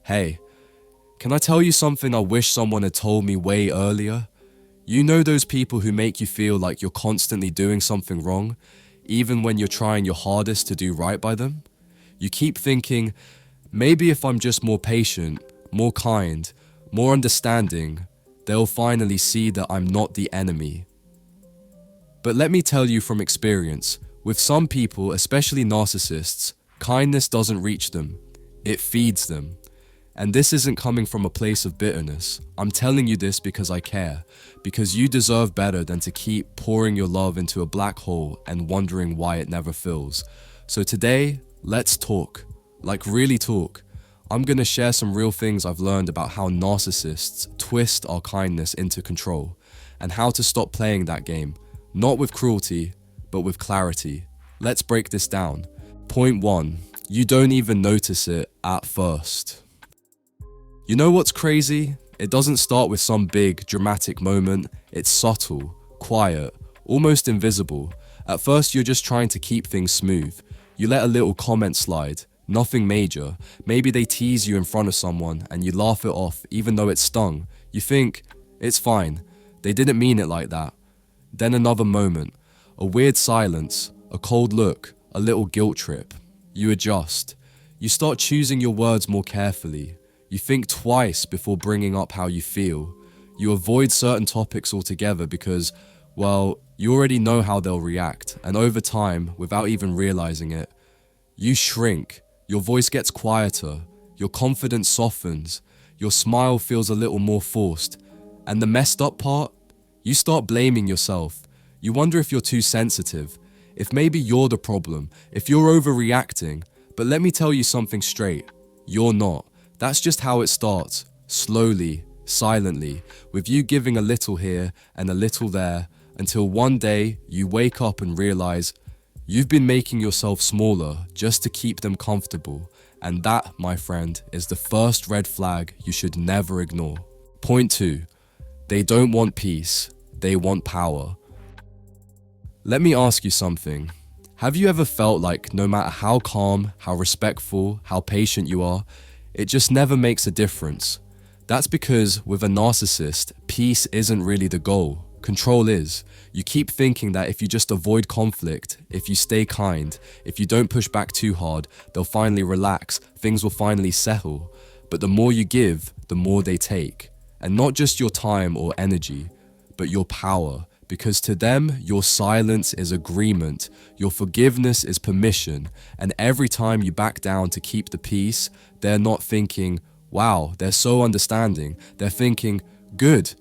Hey, can I tell you something I wish someone had told me way earlier? You know those people who make you feel like you're constantly doing something wrong, even when you're trying your hardest to do right by them? You keep thinking, maybe if I'm just more patient, more kind, more understanding, they'll finally see that I'm not the enemy. But let me tell you from experience, with some people, especially narcissists, kindness doesn't reach them, it feeds them. And this isn't coming from a place of bitterness. I'm telling you this because I care, because you deserve better than to keep pouring your love into a black hole and wondering why it never fills. So today, let's talk, like really talk. I'm gonna share some real things I've learned about how narcissists twist our kindness into control, and how to stop playing that game, not with cruelty, but with clarity. Let's break this down. Point 1, you don't even notice it at first. You know what's crazy? It doesn't start with some big, dramatic moment. It's subtle, quiet, almost invisible. At first, you're just trying to keep things smooth. You let a little comment slide, nothing major. Maybe they tease you in front of someone and you laugh it off even though it stung. You think, it's fine. They didn't mean it like that. Then another moment, a weird silence, a cold look, a little guilt trip. You adjust. You start choosing your words more carefully. You think twice before bringing up how you feel. You avoid certain topics altogether because, well, you already know how they'll react, and over time, without even realizing it, you shrink, your voice gets quieter, your confidence softens, your smile feels a little more forced, and the messed up part? You start blaming yourself. You wonder if you're too sensitive, if maybe you're the problem, if you're overreacting, but let me tell you something straight, you're not. That's just how it starts, slowly, silently, with you giving a little here and a little there, until one day you wake up and realize you've been making yourself smaller just to keep them comfortable, and that, my friend, is the first red flag you should never ignore. Point 2, they don't want peace, they want power. Let me ask you something. Have you ever felt like no matter how calm, how respectful, how patient you are, it just never makes a difference? That's because with a narcissist, peace isn't really the goal. Control is. You keep thinking that if you just avoid conflict, if you stay kind, if you don't push back too hard, they'll finally relax, things will finally settle. But the more you give, the more they take. And not just your time or energy, but your power. Because to them, your silence is agreement, your forgiveness is permission, and every time you back down to keep the peace, they're not thinking, wow, they're so understanding. They're thinking, good,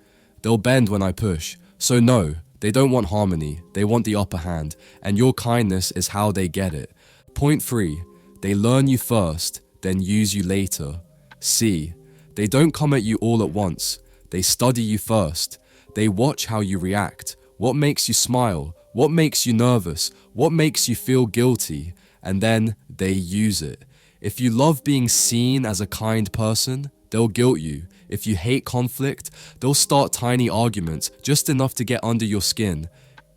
they'll bend when I push. So no, they don't want harmony, they want the upper hand, and your kindness is how they get it. Point 3, they learn you first, then use you later. C, they don't come at you all at once, they study you first. They watch how you react, what makes you smile, what makes you nervous, what makes you feel guilty, and then they use it. If you love being seen as a kind person, they'll guilt you. If you hate conflict, they'll start tiny arguments, just enough to get under your skin.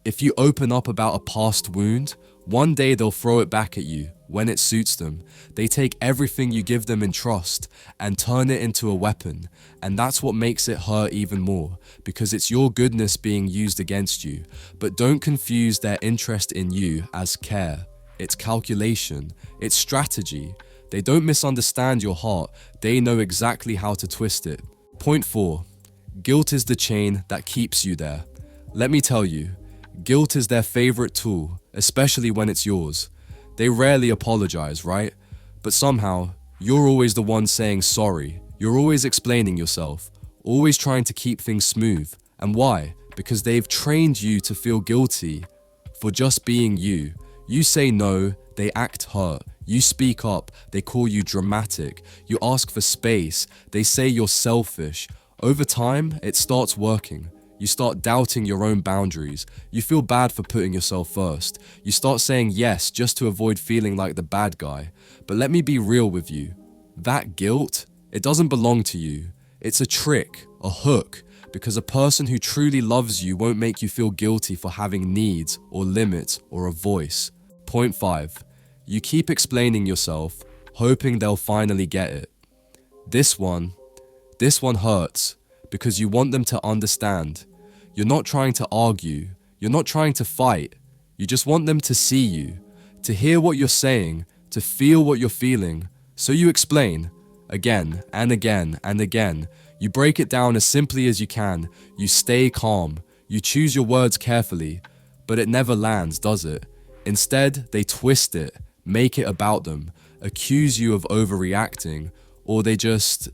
If you open up about a past wound, one day they'll throw it back at you when it suits them. They take everything you give them in trust and turn it into a weapon. And that's what makes it hurt even more, because it's your goodness being used against you. But don't confuse their interest in you as care. It's calculation, it's strategy. They don't misunderstand your heart, they know exactly how to twist it. Point 4, guilt is the chain that keeps you there. Let me tell you, guilt is their favorite tool, especially when it's yours. They rarely apologize, right? But somehow, you're always the one saying sorry. You're always explaining yourself, always trying to keep things smooth. And why? Because they've trained you to feel guilty for just being you. You say no, they act hurt. You speak up, they call you dramatic. You ask for space, they say you're selfish. Over time, it starts working. You start doubting your own boundaries. You feel bad for putting yourself first. You start saying yes just to avoid feeling like the bad guy. But let me be real with you. That guilt, it doesn't belong to you. It's a trick, a hook, because a person who truly loves you won't make you feel guilty for having needs or limits or a voice. Point 5. You keep explaining yourself, hoping they'll finally get it. This one hurts because you want them to understand. You're not trying to argue. You're not trying to fight. You just want them to see you, to hear what you're saying, to feel what you're feeling. So you explain again and again and again. You break it down as simply as you can. You stay calm. You choose your words carefully, but it never lands, does it? Instead, they twist it, make it about them, accuse you of overreacting, or they just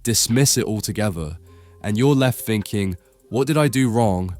dismiss it altogether. And you're left thinking, what did I do wrong?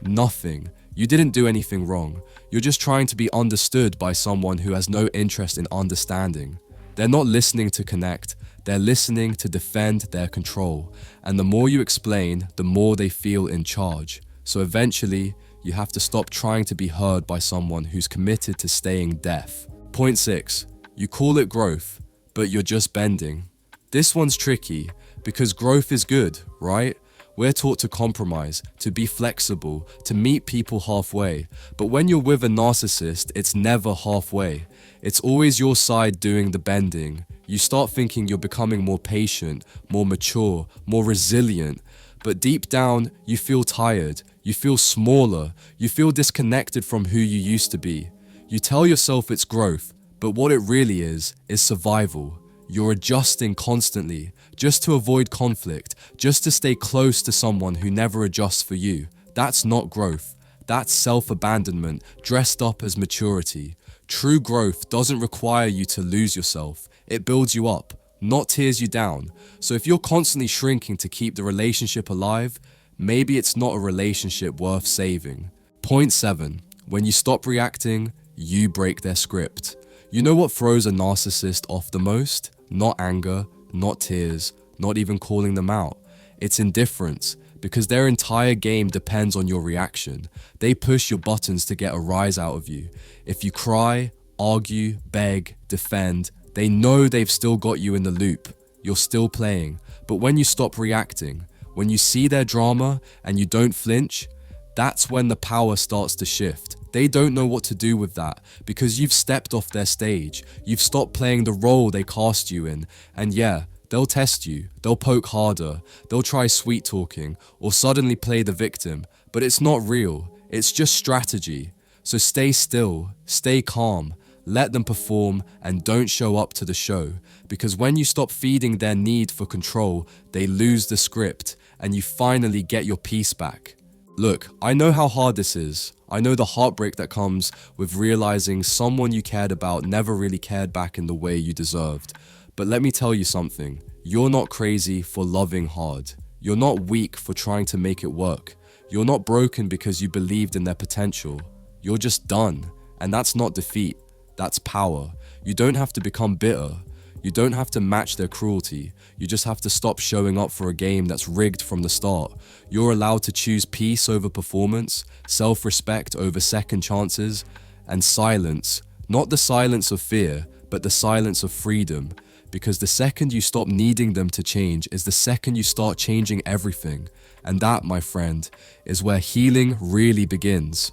Nothing. You didn't do anything wrong. You're just trying to be understood by someone who has no interest in understanding. They're not listening to connect. They're listening to defend their control. And the more you explain, the more they feel in charge. So eventually, you have to stop trying to be heard by someone who's committed to staying deaf. Point 6. You call it growth, but you're just bending. This one's tricky because growth is good, right? We're taught to compromise, to be flexible, to meet people halfway. But when you're with a narcissist, it's never halfway. It's always your side doing the bending. You start thinking you're becoming more patient, more mature, more resilient. But deep down, you feel tired. You feel smaller. You feel disconnected from who you used to be. You tell yourself it's growth, but what it really is survival. You're adjusting constantly, just to avoid conflict, just to stay close to someone who never adjusts for you. That's not growth. That's self-abandonment dressed up as maturity. True growth doesn't require you to lose yourself. It builds you up, not tears you down. So if you're constantly shrinking to keep the relationship alive, maybe it's not a relationship worth saving. Point 7. When you stop reacting, you break their script. You know what throws a narcissist off the most? Not anger, not tears, not even calling them out. It's indifference, because their entire game depends on your reaction. They push your buttons to get a rise out of you. If you cry, argue, beg, defend, they know they've still got you in the loop. You're still playing. But when you stop reacting, when you see their drama and you don't flinch, that's when the power starts to shift. They don't know what to do with that because you've stepped off their stage. You've stopped playing the role they cast you in. And yeah, they'll test you. They'll poke harder. They'll try sweet talking or suddenly play the victim. But it's not real. It's just strategy. So stay still, stay calm, let them perform and don't show up to the show. Because when you stop feeding their need for control, they lose the script and you finally get your peace back. Look, I know how hard this is. I know the heartbreak that comes with realizing someone you cared about never really cared back in the way you deserved. But let me tell you something. You're not crazy for loving hard. You're not weak for trying to make it work. You're not broken because you believed in their potential. You're just done. And that's not defeat. That's power. You don't have to become bitter. You don't have to match their cruelty. You just have to stop showing up for a game that's rigged from the start. You're allowed to choose peace over performance, self-respect over second chances, and silence. Not the silence of fear, but the silence of freedom. Because the second you stop needing them to change is the second you start changing everything. And that, my friend, is where healing really begins.